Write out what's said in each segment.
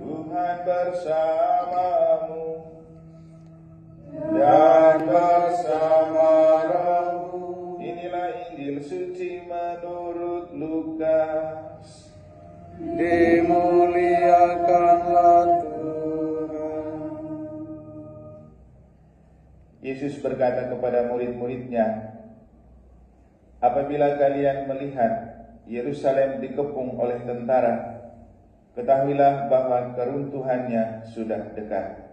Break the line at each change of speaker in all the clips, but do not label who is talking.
Tuhan bersamamu dan bersama rohmu. Inilah Injil suci menurut Lukas.
Dimuliakanlah Tuhan.
Yesus berkata kepada murid-muridnya, apabila kalian melihat Yerusalem dikepung oleh tentara, ketahuilah bahwa keruntuhannya sudah dekat.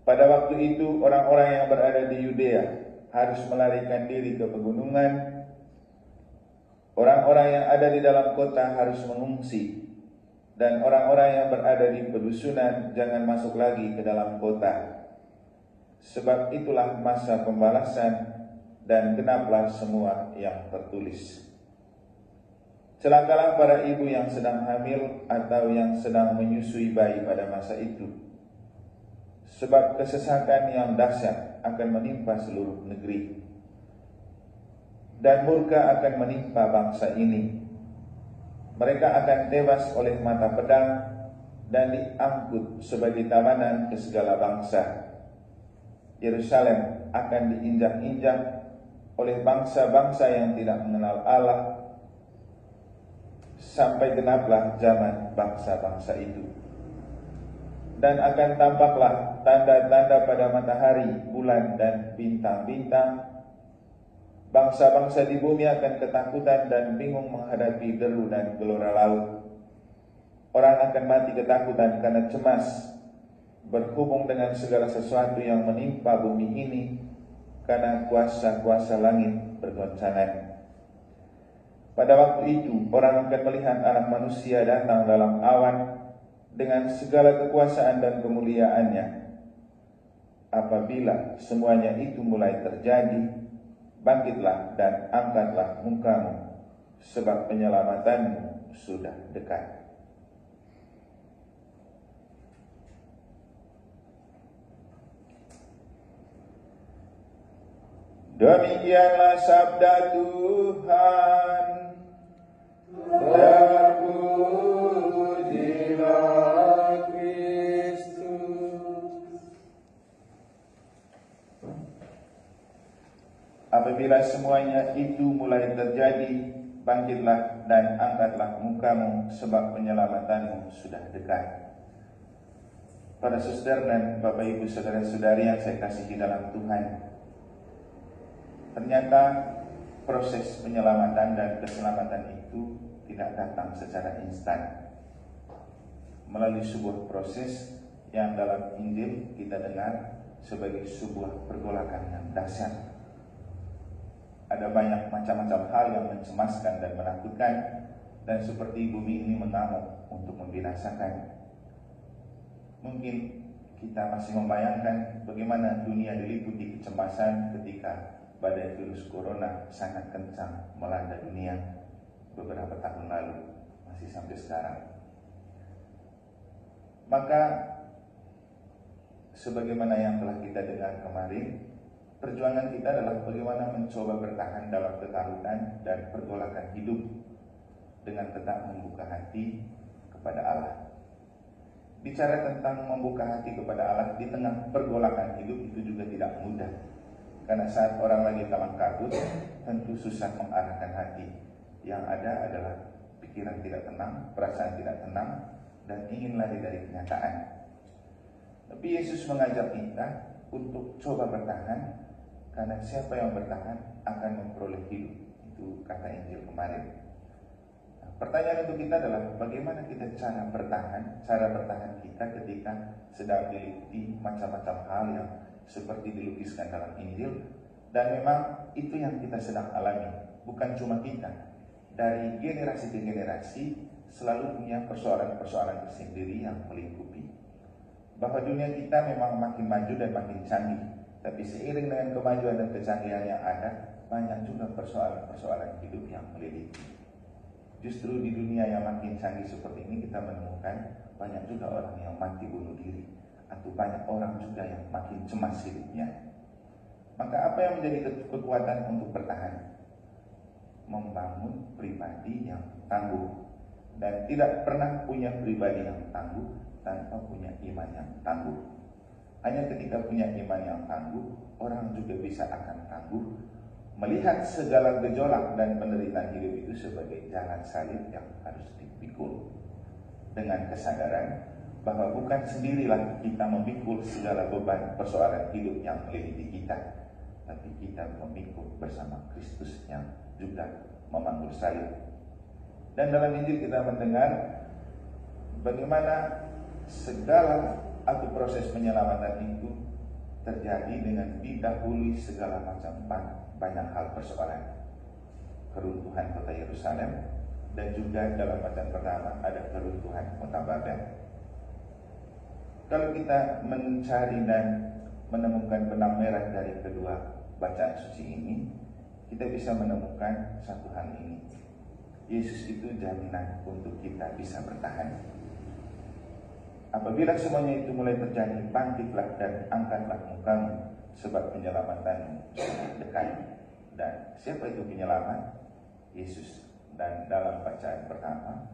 Pada waktu itu orang-orang yang berada di Yudea harus melarikan diri ke pegunungan. Orang-orang yang ada di dalam kota harus mengungsi, dan orang-orang yang berada di pedusunan jangan masuk lagi ke dalam kota. Sebab itulah masa pembalasan, dan genaplah semua yang tertulis. Celakalah para ibu yang sedang hamil atau yang sedang menyusui bayi pada masa itu, sebab kesesakan yang dahsyat akan menimpa seluruh negeri. Dan murka akan menimpa bangsa ini. Mereka akan tewas oleh mata pedang dan diangkut sebagai tawanan ke segala bangsa. Yerusalem akan diinjak-injak oleh bangsa-bangsa yang tidak mengenal Allah, sampai genaplah zaman bangsa-bangsa itu. Dan akan tampaklah tanda-tanda pada matahari, bulan, dan bintang-bintang. Bangsa-bangsa di bumi akan ketakutan dan bingung menghadapi deru dan gelora laut. Orang akan mati ketakutan karena cemas berhubung dengan segala sesuatu yang menimpa bumi ini, karena kuasa-kuasa langit bergoncangan. Pada waktu itu orang akan melihat Anak Manusia datang dalam awan dengan segala kekuasaan dan kemuliaannya. Apabila semuanya itu mulai terjadi, bangkitlah dan angkatlah mukamu, sebab penyelamatanmu sudah dekat. Demikianlah sabda Tuhan.
Terpujilah Kristus.
Apabila semuanya itu mulai terjadi, bangkitlah dan angkatlah mukamu, sebab penyelamatanmu sudah dekat. Para saudara dan Bapak Ibu saudara-saudari yang saya kasihi dalam Tuhan, ternyata proses penyelamatan dan keselamatan itu tidak datang secara instan. Melalui sebuah proses yang dalam Injil kita dengar sebagai sebuah pergolakan yang dahsyat. Ada banyak macam-macam hal yang mencemaskan dan menakutkan, dan seperti bumi ini mengamuk untuk membinasakan. Mungkin kita masih membayangkan bagaimana dunia diliputi kecemasan ketika badai virus corona sangat kencang melanda dunia beberapa tahun lalu, masih sampai sekarang. Maka sebagaimana yang telah kita dengar kemarin, perjuangan kita adalah bagaimana mencoba bertahan dalam ketakutan dan pergolakan hidup dengan tetap membuka hati kepada Allah. Bicara tentang membuka hati kepada Allah di tengah pergolakan hidup itu juga tidak mudah. Karena saat orang lagi dalam kabut, tentu susah mengarahkan hati. Yang ada adalah pikiran tidak tenang, perasaan tidak tenang, dan ingin lari dari kenyataan. Tapi Yesus mengajak kita untuk coba bertahan, karena siapa yang bertahan akan memperoleh hidup. Itu kata Injil kemarin. Nah, pertanyaan untuk kita adalah bagaimana kita cara bertahan kita ketika sedang diliputi macam-macam hal yang seperti dilukiskan dalam Injil. Dan memang itu yang kita sedang alami. Bukan cuma kita, dari generasi ke generasi selalu punya persoalan-persoalan tersendiri yang melingkupi. Bahwa dunia kita memang makin maju dan makin canggih, tapi seiring dengan kemajuan dan kecanggihan yang ada, banyak juga persoalan-persoalan hidup yang melilit. Justru di dunia yang makin canggih seperti ini kita menemukan banyak juga orang yang mati bunuh diri, atau banyak orang juga yang makin cemas hidupnya. Maka apa yang menjadi kekuatan untuk bertahan? Membangun pribadi yang tangguh, dan tidak pernah punya pribadi yang tangguh tanpa punya iman yang tangguh. Hanya ketika punya iman yang tangguh, orang juga bisa akan tangguh melihat segala gejolak dan penderitaan hidup itu sebagai jalan salib yang harus dipikul, dengan kesadaran bahwa bukan sendirilah kita memikul segala beban persoalan hidup yang melilit kita, tapi kita memikul bersama Kristus yang juga memanggul salib. Dan dalam Injil kita mendengar bagaimana segala atau proses penyelamatan itu terjadi dengan didahului segala macam banyak hal persoalan. Keruntuhan kota Yerusalem, dan juga dalam bacaan pertama ada keruntuhan kota Babel. Kalau kita mencari dan menemukan benang merah dari kedua bacaan suci ini, kita bisa menemukan satu hal ini. Yesus itu jaminan untuk kita bisa bertahan. Apabila semuanya itu mulai terjadi, bangkitlah dan angkatlah mukamu, sebab penyelamatan dekat. Dan siapa itu penyelamat? Yesus. Dan dalam bacaan pertama,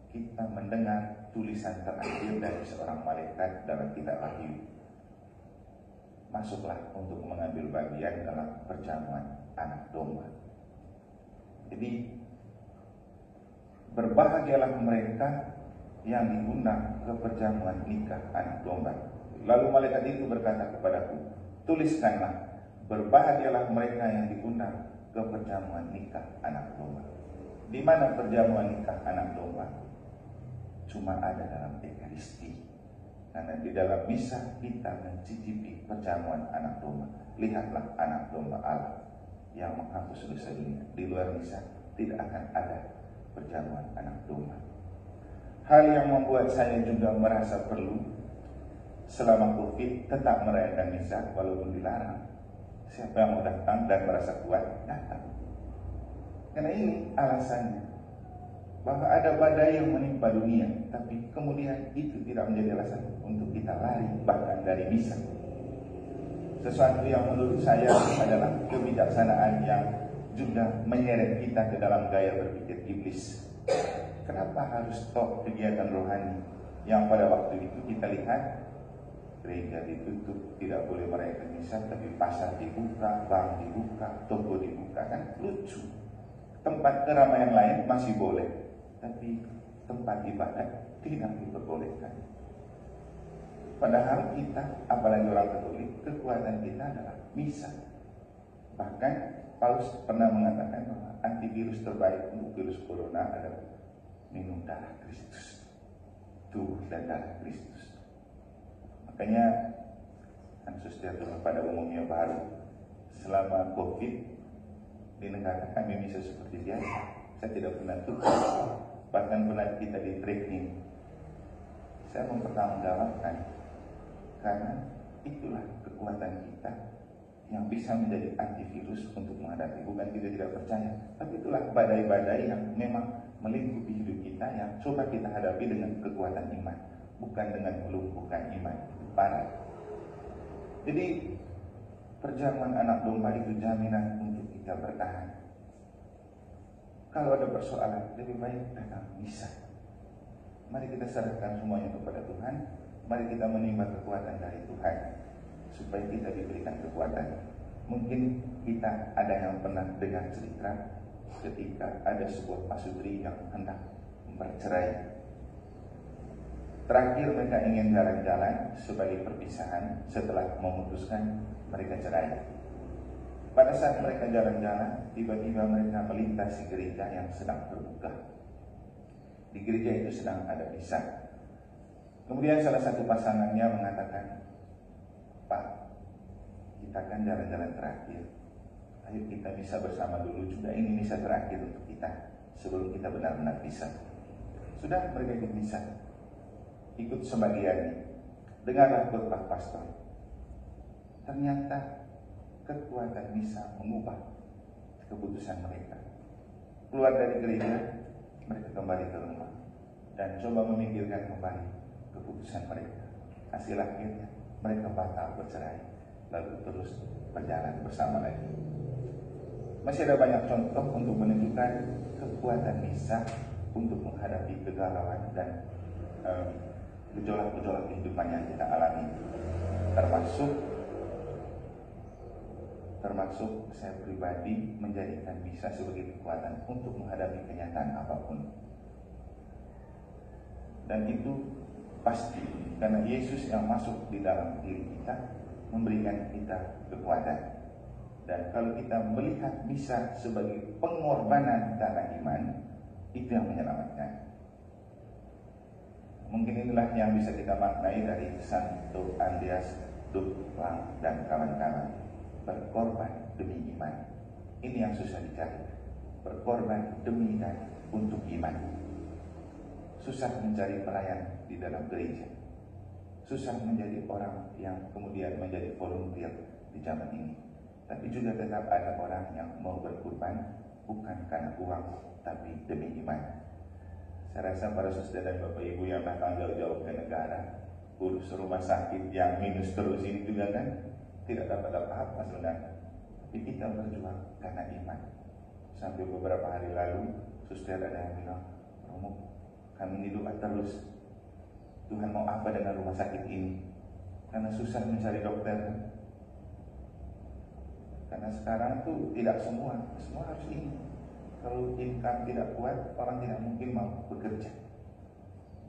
kita mendengar tulisan terakhir dari seorang malaikat dalam kitab Wahyu. Masuklah untuk mengambil bagian dalam perjamuan anak domba. Jadi, berbahagialah mereka yang diundang ke perjamuan nikah anak domba. Lalu malaikat itu berkata kepadaku, tuliskanlah, berbahagialah mereka yang diundang ke perjamuan nikah anak domba. Di mana perjamuan nikah anak domba? Cuma ada dalam Ekaristi. Karena di dalam misa kita mencicipi perjamuan anak domba. Lihatlah anak domba Allah yang menghapus dosa dunia. Di luar misa tidak akan ada perjamuan anak domba. Hal yang membuat saya juga merasa perlu selama COVID tetap merayakan misa walaupun dilarang. Siapa yang mau datang dan merasa kuat, datang. Karena ini alasannya, bahwa ada badai yang menimpa dunia, tapi kemudian itu tidak menjadi alasan untuk kita lari bahkan dari misa. Sesuatu yang menurut saya adalah kebijaksanaan yang juga menyeret kita ke dalam gaya berpikir iblis. Kenapa harus stop kegiatan rohani yang pada waktu itu kita lihat gereja ditutup, tidak boleh merayakan misa, tapi pasar dibuka, bank dibuka, toko dibuka, kan lucu. Tempat keramaian lain masih boleh, tapi tempat ibadat tidak diperbolehkan. Padahal kita, apalagi orang Katolik, kekuatan kita adalah misa. Bahkan Paulus pernah mengatakan bahwa antivirus terbaik untuk virus corona adalah minum darah Kristus, tubuh dan darah Kristus. Makanya Ansus Diatur pada umumnya baru selama COVID di negara kami bisa seperti biasa. Saya tidak pernah tukar, bahkan pernah kita di tracking. Saya mempertanggungjawabkan karena itulah kekuatan kita yang bisa menjadi antivirus untuk menghadapi. Bukan kita tidak percaya, tapi itulah badai-badai yang memang melingkupi hidup kita yang coba kita hadapi dengan kekuatan iman, bukan dengan melumpuhkan iman. Parah. Jadi perjamuan anak domba itu jaminan untuk kita bertahan. Kalau ada persoalan, lebih baik datang misa. Mari kita serahkan semuanya kepada Tuhan. Mari kita menimba kekuatan dari Tuhan supaya kita diberikan kekuatan. Mungkin kita ada yang pernah dengar cerita ketika ada sebuah pasutri yang hendak bercerai. Terakhir mereka ingin jalan-jalan sebagai perpisahan setelah memutuskan mereka cerai. Pada saat mereka jalan-jalan, tiba-tiba mereka melintasi gereja yang sedang terbuka. Di gereja itu sedang ada misa. Kemudian salah satu pasangannya mengatakan, Pak, kita kan jalan-jalan terakhir. Ayo kita misa bersama dulu juga. Ini misa terakhir untuk kita sebelum kita benar-benar bisa. Sudah mereka ikut misa. Ikut sebagiannya. Dengarlah khotbah pastor. Ternyata kekuatan misa mengubah keputusan mereka. Keluar dari gereja, mereka kembali ke rumah dan coba memikirkan kembali keputusan mereka. Hasil akhirnya mereka batal bercerai, lalu terus berjalan bersama lagi. Masih ada banyak contoh untuk menunjukkan kekuatan misa untuk menghadapi kegalauan dan gejolak-gejolak kehidupan yang kita alami, termasuk saya pribadi menjadikan bisa sebagai kekuatan untuk menghadapi kenyataan apapun. Dan itu pasti karena Yesus yang masuk di dalam diri kita memberikan kita kekuatan. Dan kalau kita melihat bisa sebagai pengorbanan karena iman, itu yang menyelamatkan. Mungkin inilah yang bisa kita maknai dari Santo Andreas Duplang dan kawan-kawan. Berkorban demi iman. Ini yang susah dicari. Berkorban demi dan untuk iman. Susah mencari pelayan di dalam gereja. Susah menjadi orang yang kemudian menjadi volunteer di zaman ini. Tapi juga tetap ada orang yang mau berkorban bukan karena uang, tapi demi iman. Saya rasa para saudara dan bapak ibu yang datang jauh-jauh ke negara, urus rumah sakit yang minus terus ini juga kan tidak dapat apa-apa sebenarnya. Tapi kita berjuang karena iman. Sampai beberapa hari lalu, suster ada yang bilang, Romo, kami ini doa terus. Tuhan mau apa dengan rumah sakit ini? Karena susah mencari dokter. Karena sekarang tuh tidak semua harus ini. Kalau income tidak kuat, orang tidak mungkin mau bekerja.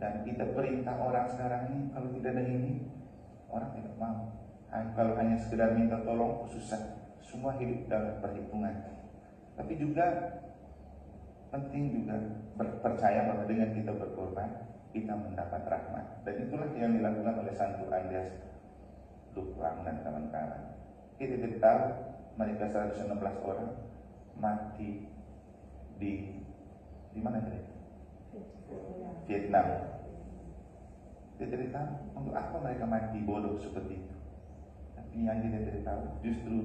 Dan kita perintah orang sekarang ini, kalau tidak ada ini, orang tidak mau. Kalau hanya sekedar minta tolong, susah. Semua hidup dalam perhitungan. Tapi juga penting juga percaya bahwa dengan kita berkorban, kita mendapat rahmat. Dan itulah yang dilakukan oleh Santo Andreas Duplang dan kawan-kawan. Kita tidak tahu mereka 116 orang mati di mana tadi? Vietnam. Kita tidak tahu untuk apa mereka mati bodoh seperti itu. Tapi yang kita tidak tahu justru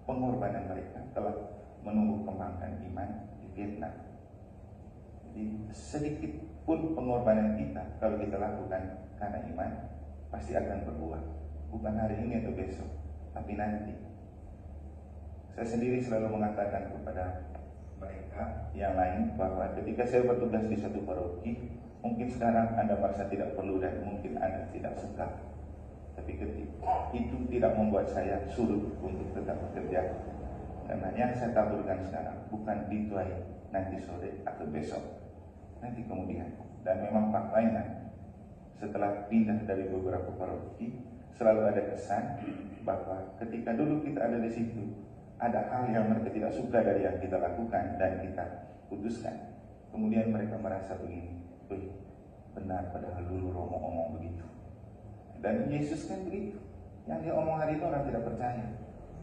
pengorbanan mereka telah menumbuh kembangkan iman di Vietnam. Jadi sedikit pun pengorbanan kita kalau kita lakukan karena iman pasti akan berbuah. Bukan hari ini atau besok, tapi nanti. Saya sendiri selalu mengatakan kepada mereka yang lain bahwa ketika saya bertugas di satu paroki, mungkin sekarang Anda merasa tidak perlu dan mungkin Anda tidak suka. Tapi ketika itu tidak membuat saya surut untuk tetap bekerja. Karena yang saya taburkan sekarang bukan dituai nanti sore atau besok, nanti kemudian. Dan memang faktanya setelah pindah dari beberapa paroki selalu ada kesan bahwa ketika dulu kita ada di situ, ada hal yang mereka tidak suka dari yang kita lakukan dan kita putuskan. Kemudian mereka merasa begini, benar padahal dulu Romo omong begitu. Dan Yesus kan begitu. Yang dia omong hari itu orang tidak percaya.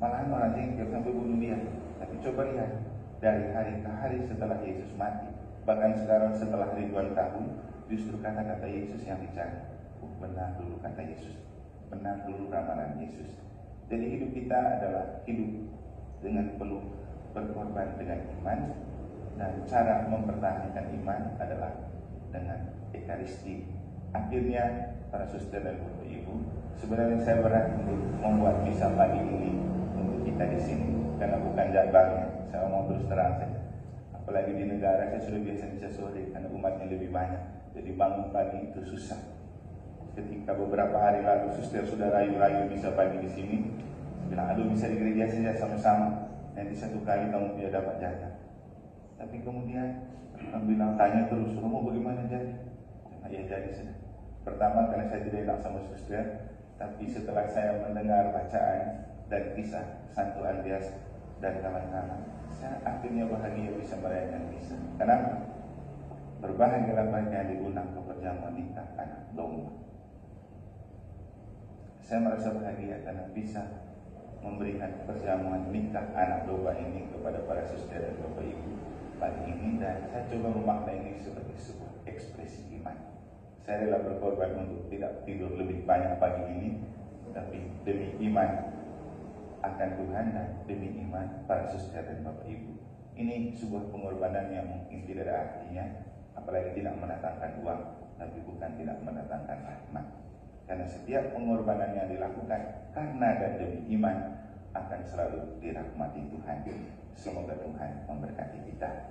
Malahan orang jengkel sampai bunuh dia. Tapi coba lihat, dari hari ke hari setelah Yesus mati, bahkan sekarang setelah ribuan tahun, justru kata-kata Yesus yang bicara. Benar dulu kata Yesus. Benar dulu ramalan Yesus. Jadi hidup kita adalah hidup dengan penuh berkorban dengan iman. Dan cara mempertahankan iman adalah dengan Ekaristi. Akhirnya para suster dan bapak ibu, sebenarnya saya berat untuk membuat misa pagi ini untuk kita di sini karena bukan jadwalnya. Saya mau terus terang saja. Apalagi di negara saya sudah biasa misa sore karena umatnya lebih banyak. Jadi bangun pagi itu susah. Ketika beberapa hari lalu suster sudah rayu-rayu misa pagi di sini, bilang aduh bisa di gereja saja sama-sama. Nanti satu kali kamu tidak dapat jatah. Tapi kemudian bilang tanya terus, Romo bagaimana jadi? Ya jadi sudah. Pertama karena saya tidak enak sama suster, tapi setelah saya mendengar bacaan dan kisah Santo Andreas dan kawan-kawan, saya akhirnya bahagia bisa merayakan misa. Kenapa? Berbahagialah mereka yang diundang ke perjamuan nikah anak domba. Saya merasa bahagia karena bisa memberikan perjamuan nikah anak domba ini kepada para suster dan bapak ibu pagi ini, dan saya coba memaknai ini sebagai sebuah ekspresi iman. Saya rela berkorban untuk tidak tidur lebih banyak pagi ini, tapi demi iman akan Tuhan dan demi iman para suster dan bapak ibu. Ini sebuah pengorbanan yang mungkin tidak ada artinya, apalagi tidak mendatangkan uang, tapi bukan tidak mendatangkan rahmat. Karena setiap pengorbanan yang dilakukan karena dan demi iman akan selalu dirahmati Tuhan. Semoga Tuhan memberkati kita.